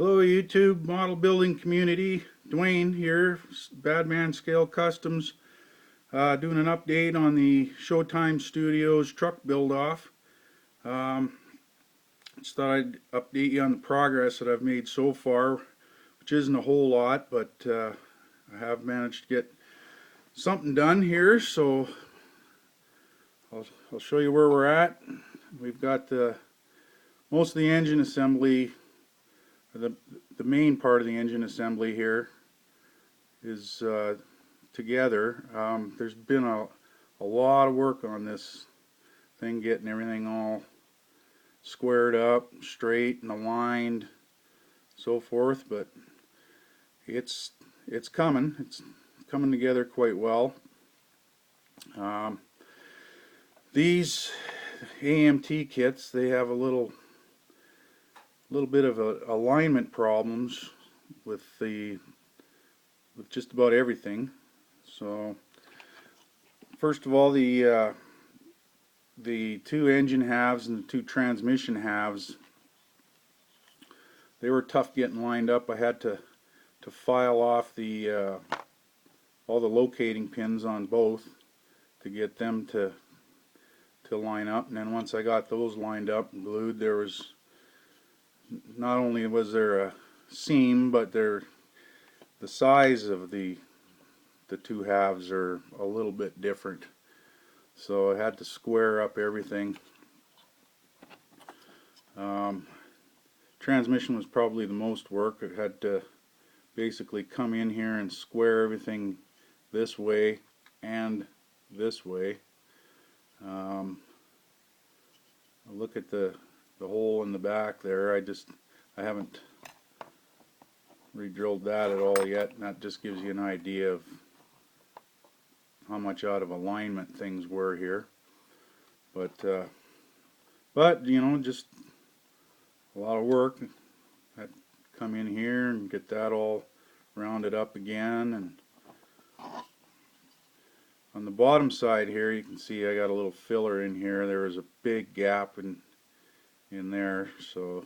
Hello YouTube model building community, Dwayne here, Badman Scale Customs, doing an update on the Showtime Studios truck build off. Just thought I'd update you on the progress that I've made so far, which isn't a whole lot, but I have managed to get something done here, so I'll show you where we're at. We've got most of the engine assembly. The main part of the engine assembly here is together. There's been a lot of work on this thing, getting everything all squared up, straight and aligned, so forth. But it's coming. It's coming together quite well. These AMT kits, they have a little bit of alignment problems with just about everything. So first of all, the two engine halves and the two transmission halves, they were tough getting lined up. I had to file off all the locating pins on both to get them to line up, and then once I got those lined up and glued, there was not only was there a seam, but the size of the two halves are a little bit different. So I had to square up everything. Transmission was probably the most work. I had to basically come in here and square everything this way and this way. Look at the hole in the back there. I haven't re-drilled that at all yet, and that just gives you an idea of how much out of alignment things were here. But you know, just a lot of work. I had to come in here and get that all rounded up again. And on the bottom side here, you can see I got a little filler in here. There was a big gap in there, so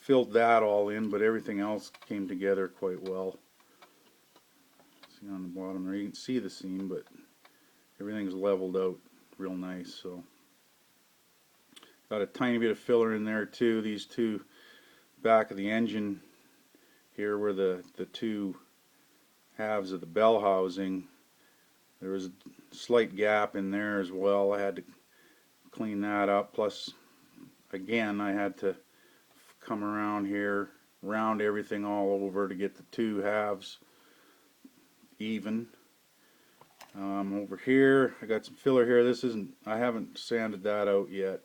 filled that all in, but everything else came together quite well. See on the bottom there, you can see the seam, but everything's leveled out real nice. So got a tiny bit of filler in there too. These two back of the engine here were the two halves of the bell housing. There was a slight gap in there as well. I had to clean that up. Plus, again, I had to come around here, round everything all over to get the two halves even. Over here, I got some filler here. This isn't, I haven't sanded that out yet.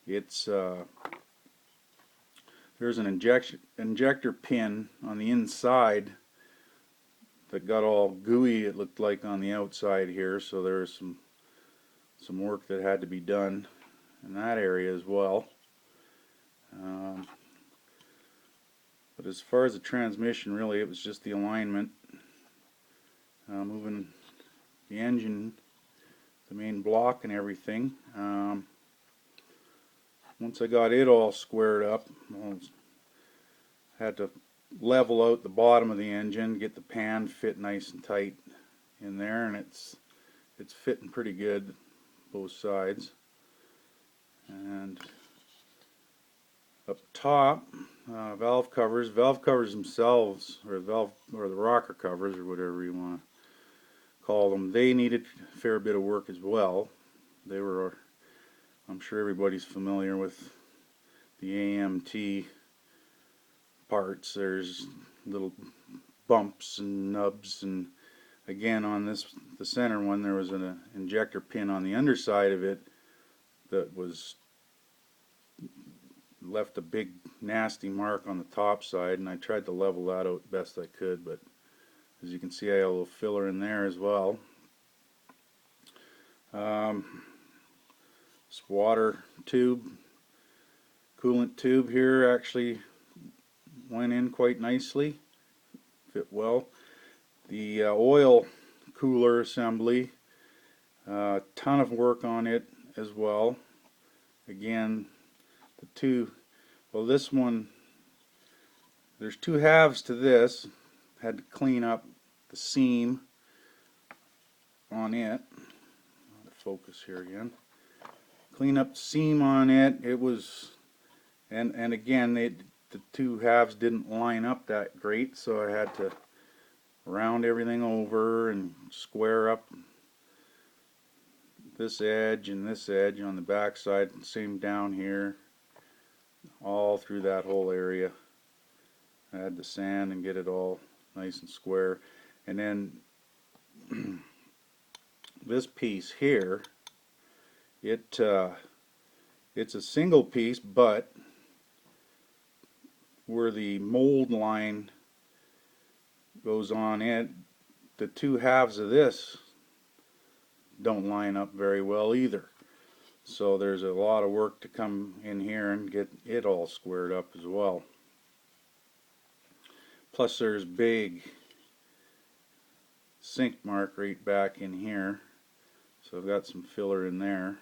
It's there's an injector pin on the inside that got all gooey, it looked like, on the outside here, so there was some work that had to be done in that area as well. But as far as the transmission, really it was just the alignment, moving the engine, the main block and everything. Once I got it all squared up, I had to level out the bottom of the engine, get the pan fit nice and tight in there, and it's fitting pretty good both sides. And up top, valve covers themselves, or the rocker covers, or whatever you want to call them, they needed a fair bit of work as well. They were, I'm sure everybody's familiar with the AMT parts. There's little bumps and nubs, and again on the center one, there was an injector pin on the underside of it that was left a big nasty mark on the top side, and I tried to level that out best I could, but as you can see, I got a little filler in there as well. This water tube, coolant tube here actually went in quite nicely, fit well. The oil cooler assembly, ton of work on it as well. Again, the two, well, this one There's two halves to this. Had to clean up the seam on it. I'll focus here again. Clean up the seam on it. It was, and again, the two halves didn't line up that great, so I had to round everything over and square up this edge and this edge on the back side, and same down here, all through that whole area. I had to sand and get it all nice and square. And then this piece here, it's a single piece, but where the mold line goes on it, the two halves of this don't line up very well either. So there's a lot of work to come in here and get it all squared up as well. Plus there's big sink mark right back in here, so I've got some filler in there.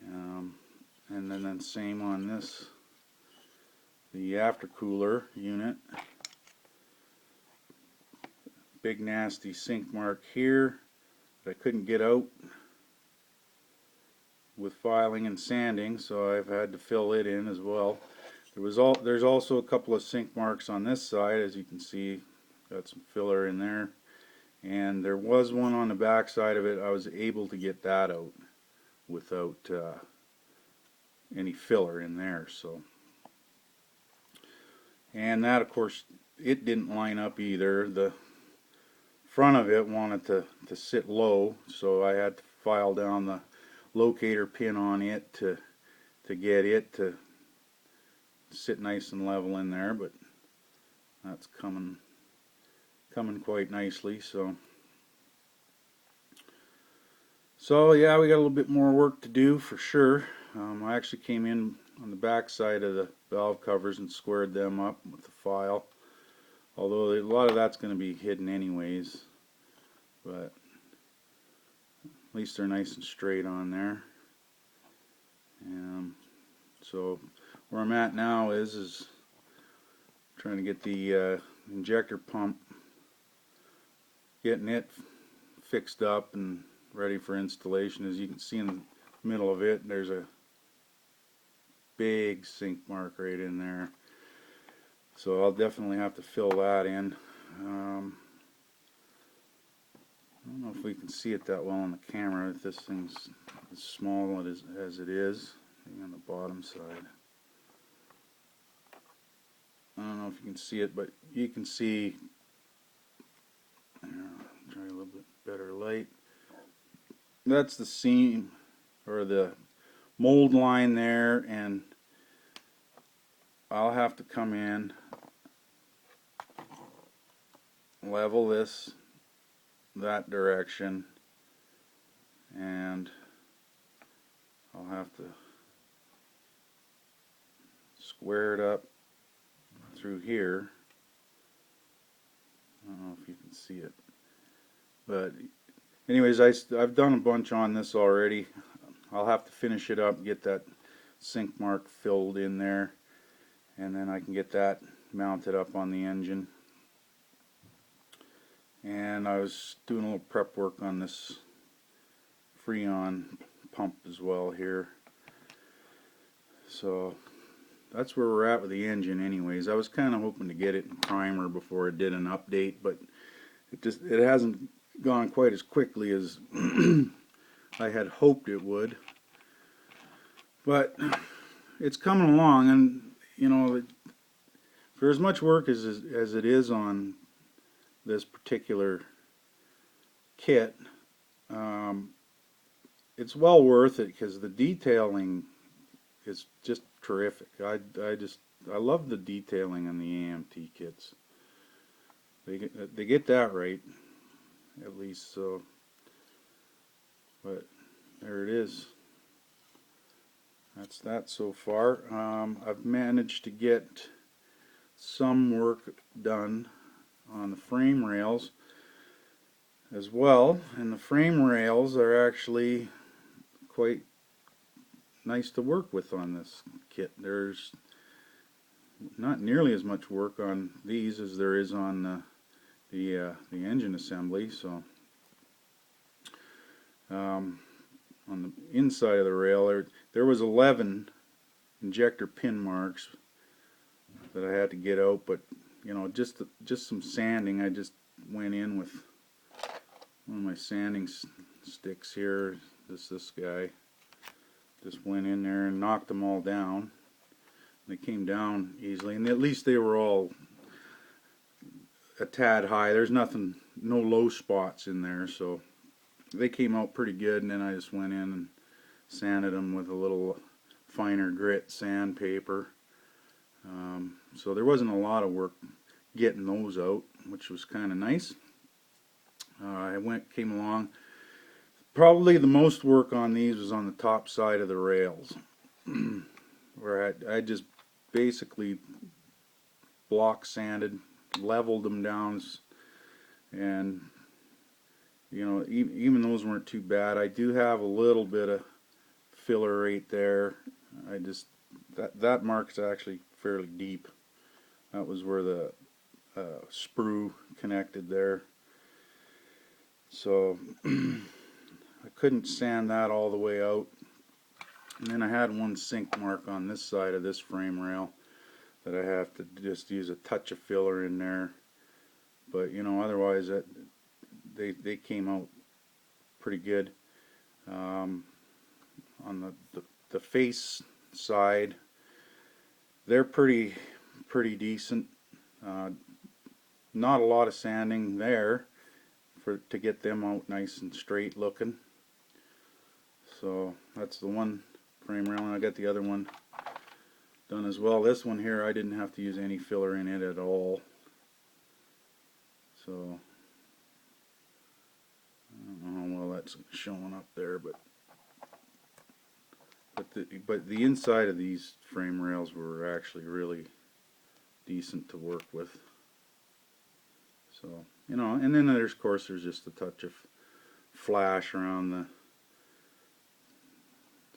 And then same on this, the aftercooler unit. Big nasty sink mark here that I couldn't get out with filing and sanding, so I've had to fill it in as well. There's also a couple of sink marks on this side, as you can see. Got some filler in there, and there was one on the back side of it. I was able to get that out without any filler in there. So, and that, of course, it didn't line up either. The front of it wanted to sit low, so I had to file down the locator pin on it to get it to sit nice and level in there, but that's coming quite nicely. So yeah, we got a little bit more work to do for sure. I actually came in on the back side of the valve covers and squared them up with the file, although a lot of that's going to be hidden anyways, but at least they're nice and straight on there. So where I'm at now is trying to get the injector pump, getting it fixed up and ready for installation. As you can see in the middle of it, there's a big sink mark right in there, so I'll definitely have to fill that in. I don't know if we can see it that well on the camera, if this thing's as small as it is on the bottom side. I don't know if you can see it, but you can see, try a little bit better light. That's the seam, or the mold line there, and I'll have to come in, level this that direction, and I'll have to square it up through here. I don't know if you can see it, but anyways, I've done a bunch on this already. I'll have to finish it up, get that sink mark filled in there, and then I can get that mounted up on the engine. And I was doing a little prep work on this Freon pump as well here. So that's where we're at with the engine anyways. I was kind of hoping to get it in primer before it did an update, but it hasn't gone quite as quickly as I had hoped it would. But it's coming along, and you know, for as much work as it is on this particular kit, it's well worth it because the detailing is just terrific. I love the detailing in the AMT kits. They get that right, at least. So, but there it is. That's that so far. I've managed to get some work done on the frame rails as well, and the frame rails are actually quite nice to work with on this kit. There's not nearly as much work on these as there is on the engine assembly. So on the inside of the rail, there was 11 injector pin marks that I had to get out, but you know, just some sanding. I just went in with one of my sanding sticks here. This guy just went in there and knocked them all down. They came down easily, and at least they were all a tad high. There's nothing, no low spots in there, so they came out pretty good. And then I just went in and sanded them with a little finer grit sandpaper. So there wasn't a lot of work getting those out, which was kind of nice. I came along. Probably the most work on these was on the top side of the rails, where I just basically block sanded, leveled them down, and you know, even those weren't too bad. I do have a little bit of filler right there. That mark's actually fairly deep. That was where the sprue connected there. So I couldn't sand that all the way out. And then I had one sink mark on this side of this frame rail that I have to just use a touch of filler in there. But you know, otherwise they came out pretty good. On the face side, they're pretty decent. Not a lot of sanding there to get them out nice and straight looking. So that's the one frame rail, and I got the other one done as well. This one here, I didn't have to use any filler in it at all. So I don't know how well that's showing up there, but the inside of these frame rails were actually really decent to work with. So, you know, and then there's, of course, there's just a touch of flash around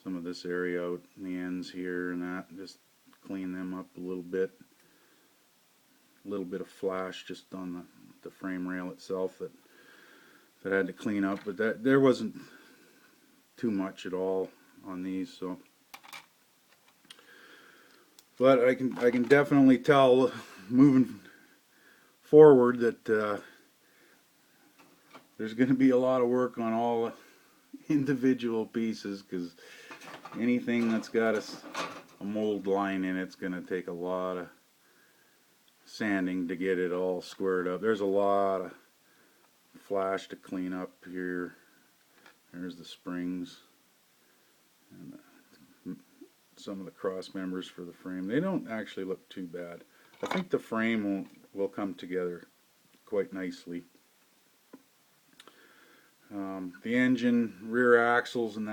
some of this area out in the ends here and that. Just clean them up a little bit. A little bit of flash just on the frame rail itself that I had to clean up, but there wasn't too much at all on these. So, but I can definitely tell moving forward that there's going to be a lot of work on all individual pieces, because anything that's got a mold line in it's going to take a lot of sanding to get it all squared up. There's a lot of flash to clean up here. There's the springs and some of the cross members for the frame. They don't actually look too bad. I think the frame will come together quite nicely. The engine, rear axles, and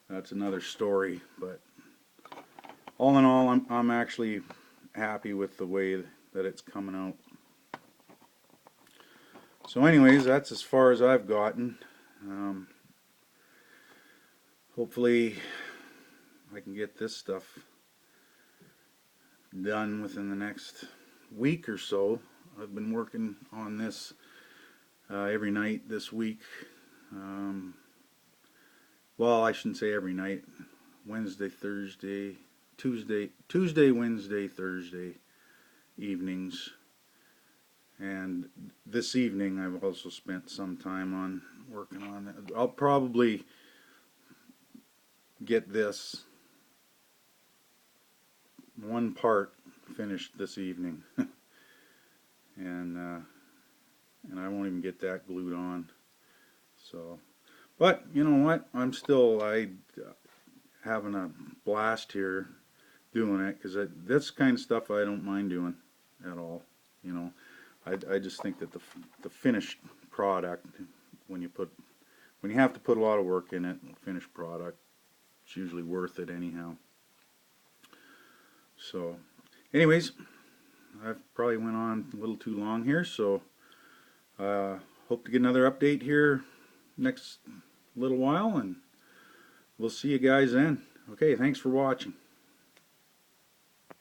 that's another story. But all in all, I'm actually happy with the way that it's coming out. So anyways, that's as far as I've gotten. Hopefully I can get this stuff done within the next week or so. I've been working on this every night this week. Well, I shouldn't say every night. Wednesday, Thursday, Tuesday, Wednesday, Thursday evenings. And this evening I've also spent some time on working on it. I'll probably get this one part finished this evening. and I won't even get that glued on. So, but you know what? I'm still having a blast here doing it, because that's the kind of stuff I don't mind doing at all. You know, I just think that the finished product, when you have to put a lot of work in it, the finished product, it's usually worth it anyhow. So, anyways, I've probably went on a little too long here, so hope to get another update here next little while, and we'll see you guys then. Okay, thanks for watching.